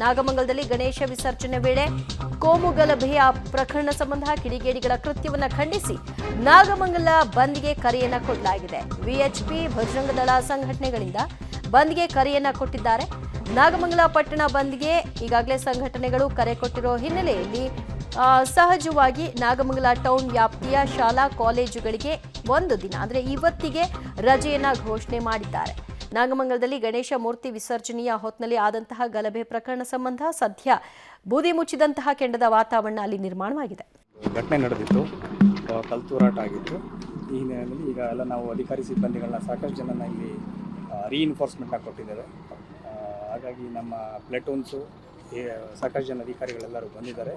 ನಾಗಮಂಗಲದಲ್ಲಿ ಗಣೇಶ ವಿಸರ್ಜನೆ ವೇಳೆ ಕೋಮು ಗಲಭೆಯ ಪ್ರಕರಣ ಸಂಬಂಧ ಕಿಡಿಗೇಡಿಗಳ ಕೃತ್ಯವನ್ನು ಖಂಡಿಸಿ ನಾಗಮಂಗಲ ಬಂದ್ಗೆ ಕರೆಯನ್ನ ಕೊಡಲಾಗಿದೆ. ವಿಎಚ್ಪಿ ಭಜರಂಗ ದಳ ಸಂಘಟನೆಗಳಿಂದ ಬಂದ್ಗೆ ಕರೆಯನ್ನ ಕೊಟ್ಟಿದ್ದಾರೆ. ನಾಗಮಂಗಲ ಪಟ್ಟಣ ಬಂದ್ಗೆ ಈಗಾಗಲೇ ಸಂಘಟನೆಗಳು ಕರೆ ಕೊಟ್ಟಿರೋ ಹಿನ್ನೆಲೆಯಲ್ಲಿ ಸಹಜವಾಗಿ ನಾಗಮಂಗಲ ಟೌನ್ ವ್ಯಾಪ್ತಿಯ ಶಾಲಾ ಕಾಲೇಜುಗಳಿಗೆ ಒಂದು ದಿನ ಅಂದರೆ ಇವತ್ತಿಗೆ ರಜೆಯನ್ನ ಘೋಷಣೆ ಮಾಡಿದ್ದಾರೆ. ನಾಗಮಂಗಲದಲ್ಲಿ ಗಣೇಶ ಮೂರ್ತಿ ವಿಸರ್ಜನೆಯ ಹೊತ್ತಿನಲ್ಲಿ ಆದಂತಹ ಗಲಭೆ ಪ್ರಕರಣ ಸಂಬಂಧ ಸದ್ಯ ಬೂದಿ ಮುಚ್ಚಿದಂತಹ ಕೆಂಡದ ವಾತಾವರಣ ಅಲ್ಲಿ ನಿರ್ಮಾಣವಾಗಿದೆ. ಘಟನೆ ನಡೆದಿತ್ತು, ಕಲ್ತೂರಾಟ ಆಗಿತ್ತು. ಈ ಹಿನ್ನೆಲೆಯಲ್ಲಿ ಈಗ ಎಲ್ಲ ನಾವು ಅಧಿಕಾರಿ ಸಿಬ್ಬಂದಿಗಳನ್ನ ಸಾಕಷ್ಟು ಜನನ ಇಲ್ಲಿ ರೀಇನ್ಫೋರ್ಸ್ಮೆಂಟ್ನ ಕೊಟ್ಟಿದ್ದೇವೆ. ಹಾಗಾಗಿ ನಮ್ಮ ಪ್ಲೇಟೂನ್ಸು ಸಾಕಷ್ಟು ಜನ ಅಧಿಕಾರಿಗಳೆಲ್ಲರೂ ಬಂದಿದ್ದಾರೆ.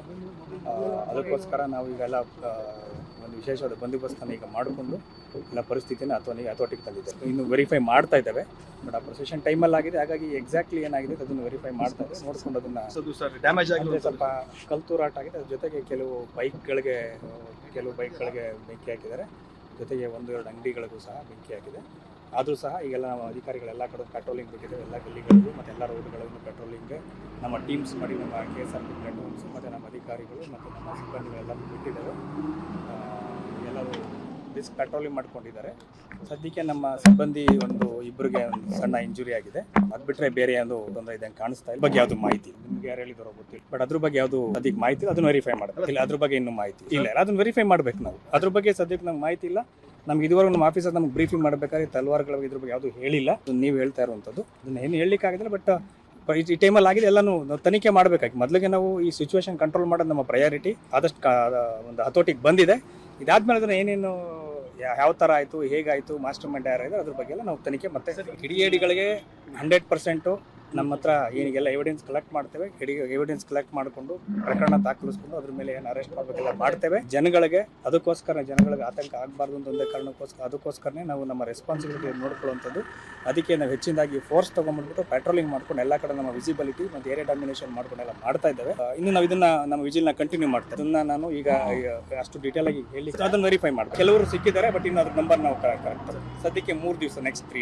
ಅದಕ್ಕೋಸ್ಕರ ನಾವು ಈಗೆಲ್ಲ ಒಂದು ವಿಶೇಷವಾದ ಬಂದೋಬಸ್ತನ್ನು ಈಗ ಮಾಡಿಕೊಂಡು ಎಲ್ಲ ಪರಿಸ್ಥಿತಿನ ಹತೋಟಿಗೆ ತಂದಿದ್ದೇವೆ. ಇನ್ನು ವೆರಿಫೈ ಮಾಡ್ತಾ ಇದ್ದೇವೆ, ಬಟ್ ಆ ಪ್ರೊಸೆಷನ್ ಟೈಮಲ್ಲಿ ಆಗಿದೆ. ಹಾಗಾಗಿ ಎಕ್ಸಾಕ್ಟ್ಲಿ ಏನಾಗಿದೆ ಅದನ್ನು ವೆರಿಫೈ ಮಾಡ್ತಾ ಇದ್ದೇವೆ. ನೋಡ್ಕೊಂಡು ಅದನ್ನು ಡ್ಯಾಮೇಜ್ ಆಗಿದೆ, ಸ್ವಲ್ಪ ಕಲ್ತೂರಾಟ ಆಗಿದೆ. ಅದ್ರ ಜೊತೆಗೆ ಕೆಲವು ಬೈಕ್ಗಳಿಗೆ ಬೆಂಕಿ ಹಾಕಿದ್ದಾರೆ. ಜೊತೆಗೆ 1-2 ಅಂಗಡಿಗಳಿಗೂ ಸಹ ಬೆಂಕಿ ಹಾಕಿದೆ. ಆದರೂ ಸಹ ಈಗೆಲ್ಲ ನಮ್ಮ ಅಧಿಕಾರಿಗಳೆಲ್ಲ ಕಡೆ ಪೆಟ್ರೋಲಿಂಗ್ ಬಿಟ್ಟಿದ್ದೇವೆ. ಎಲ್ಲ ಗಲ್ಲಿಗಳಿಗೂ ಮತ್ತು ಎಲ್ಲ ರೋಡ್ಗಳನ್ನು ಪೆಟ್ರೋಲಿಂಗ್ಗೆ ನಮ್ಮ ಟೀಮ್ಸ್ ಮಾಡಿ ನಮ್ಮ KSRP ಪ್ಲೇಟೂನ್ಸು ಮತ್ತು ನಮ್ಮ ಅಧಿಕಾರಿಗಳು ಮತ್ತು ನಮ್ಮ ಸಿಬ್ಬಂದಿಗಳೆಲ್ಲ ಬಿಟ್ಟಿದ್ದೇವೆ. ಎಲ್ಲರೂ ಡಿಸ್ಕ್ ಪೆಟ್ರೋಲಿಂಗ್ ಮಾಡ್ಕೊಂಡಿದ್ದಾರೆ. ಸದ್ಯಕ್ಕೆ ನಮ್ಮ ಸಿಬ್ಬಂದಿ ಇಬ್ಬರಿಗೆ ಒಂದು ಸಣ್ಣ ಇಂಜುರಿ ಆಗಿದೆ. ಅದು ಬಿಟ್ಟರೆ ಬೇರೆ ಯಾವುದು ತೊಂದರೆ ಇದೆ ಕಾಣಿಸ್ತಾ ಇಲ್ಲ. ಬಗ್ಗೆ ಯಾವುದು ಮಾಹಿತಿ ನಿಮ್ಗೆ ಯಾರು ಹೇಳಿದಾರೋ ಗೊತ್ತಿಲ್ಲ, ಬಟ್ ಅದ್ರ ಬಗ್ಗೆ ಯಾವುದು ಅದಕ್ಕೆ ಮಾಹಿತಿ ಅದನ್ನು ವೆರಿಫೈ ಮಾಡಬೇಕು. ಇಲ್ಲ ಅದ್ರ ಬಗ್ಗೆ ಇನ್ನೂ ಮಾಹಿತಿ ಇಲ್ಲ, ಅದನ್ನು ವೆರಿಫೈ ಮಾಡಬೇಕು ನಾವು. ಅದ್ರ ಬಗ್ಗೆ ಸದ್ಯಕ್ಕೆ ನಮ್ಗೆ ಮಾಹಿತಿ ಇಲ್ಲ. ನಮ್ಗೆ ಇದುವರೆಗೂ ನಮ್ಮ ಆಫೀಸರ್ ನಮ್ಗೆ ಬ್ರೀಫಿಂಗ್ ಮಾಡಬೇಕಾದ್ರೆ ತಲವಾರುಗಳ ಇದ್ರ ಬಗ್ಗೆ ಯಾವುದು ಹೇಳಿಲ್ಲ. ನೀವು ಹೇಳ್ತಾ ಇರುವಂಥದ್ದು ಅದನ್ನು ಏನು ಹೇಳಲಿಕ್ಕಾಗಿಲ್ಲ. ಬಟ್ ಈ ಟೈಮಲ್ಲಿ ಆಗಿದೆ, ಎಲ್ಲನೂ ತನಿಖೆ ಮಾಡಬೇಕಾಗಿ ಮೊದಲಿಗೆ ನಾವು ಈ ಸಿಚುವೇಶನ್ ಕಂಟ್ರೋಲ್ ಮಾಡೋದು ನಮ್ಮ ಪ್ರಯಾರಿಟಿ. ಆದಷ್ಟು ಒಂದು ಹತೋಟಿಗೆ ಬಂದಿದೆ. ಇದಾದ್ಮೇಲೆ ಅದನ್ನು ಏನೇನು ಯಾವ ಥರ ಆಯಿತು, ಹೇಗಾಯಿತು, ಮಾಸ್ಟರ್ ಮೈಂಡ್ ಯಾರಾಯಿತು ಅದ್ರ ಬಗ್ಗೆ ಎಲ್ಲ ನಾವು ತನಿಖೆ ಮತ್ತೆ ಕಿಡಿಗೇಡಿಗಳಿಗೆ 100% ನಮ್ಮ ಹತ್ರ ಏನಿಗೆಲ್ಲ ಎವಿಡೆನ್ಸ್ ಕಲೆಕ್ಟ್ ಮಾಡ್ತೇವೆ. ಎವಿಡೆನ್ಸ್ ಕಲೆಕ್ಟ್ ಮಾಡಿಕೊಂಡು ಪ್ರಕರಣ ದಾಖಲಿಸ್ಕೊಂಡು ಅದ್ರ ಮೇಲೆ ಏನು ಅರೆಸ್ಟ್ ಮಾಡಬೇಕೆಲ್ಲ ಮಾಡ್ತೇವೆ. ಜನಗಳಿಗೆ ಜನಗಳಿಗೆ ಆತಂಕ ಆಗಬಾರ್ದು ಅಂತ ಒಂದೇ ಅದಕ್ಕೋಸ್ಕರನೇ ನಾವು ನಮ್ಮ ರೆಸ್ಪಾನ್ಸಿಬಿಲಿಟಿ ನೋಡ್ಕೊಳ್ಳುವಂಥದ್ದು. ಅದಕ್ಕೆ ನಾವು ಹೆಚ್ಚಿನದಾಗಿ ಫೋರ್ಸ್ ತೊಗೊಂಡ್ಬಿಟ್ಟು ಪೆಟ್ರೋಲಿಂಗ್ ಮಾಡ್ಕೊಂಡು ಎಲ್ಲ ಕಡೆ ನಮ್ಮ ವಿಸಿಬಿಲಿಟಿ ಮತ್ತು ಏರಿಯಾ ಡಾಮಿನೇಷನ್ ಮಾಡ್ಕೊಂಡೆಲ್ಲ ಮಾಡ್ತಾ ಇದ್ದೇವೆ. ಇನ್ನು ನಾವು ಇದನ್ನ ನಮ್ಮ ವಿಜಿಲ್ನ ಕಂಟಿನ್ಯೂ ಮಾಡ್ತೇವೆ. ಅದನ್ನ ನಾನು ಈಗ ಅಷ್ಟು ಡೀಟೇಲ್ ಆಗಿ ಹೇಳಿ ಅದನ್ನು ವೆರಿಫೈ ಮಾಡ್ತೀವಿ. ಕೆಲವರು ಸಿಕ್ಕಿದ್ದಾರೆ, ಬಟ್ ಇನ್ನು ಅದ್ರ ನಂಬರ್ ನಾವು ಕರೆಕ್ಟ್ ಸದ್ಯಕ್ಕೆ 3 ದಿವಸ ನೆಕ್ಸ್ಟ್ 3